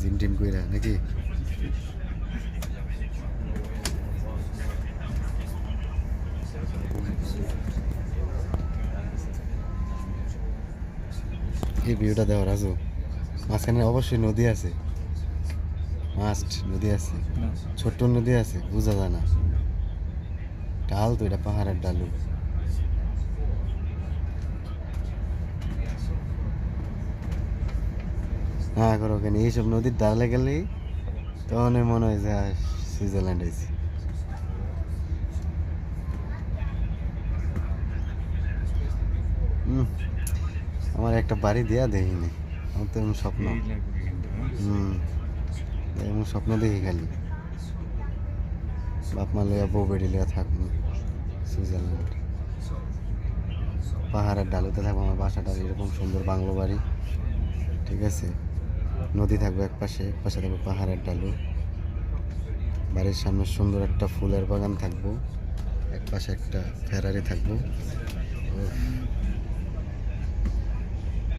Gym team কইরা নাকি? এই ভিউটা দেওয়া রাজু, মাঝখানে অবশ্যই নদী আছে, মাস্ট নদী আছে, ছোট্ট নদী আছে, বোঝা যায় না। ডাল তো, এটা পাহাড়ের ডালু। হ্যাঁ করো কেন, এইসব নদীর ডালে গেলেই তখন মনে হয় যে সুইজারল্যান্ড হয়েছে। আমার একটা বাড়ি দেয়া দেখিনি, আমার তো এমন স্বপ্ন। এমন স্বপ্ন দেখি খালি, বাপ মা লইয়া বউ বেড়ি লইয়া থাকবো সুইজারল্যান্ড, পাহাড়ের ডালুতে থাকবো। আমার বাসাটা এরকম সুন্দর বাংলো বাড়ি, ঠিক আছে, নদী থাকবে এক পাশে, এক পাশে থাকবে পাহাড়ের ডালু, বাড়ির সামনে সুন্দর একটা ফুলের বাগান থাকবো, এক পাশে একটা ফেরারি থাকবো।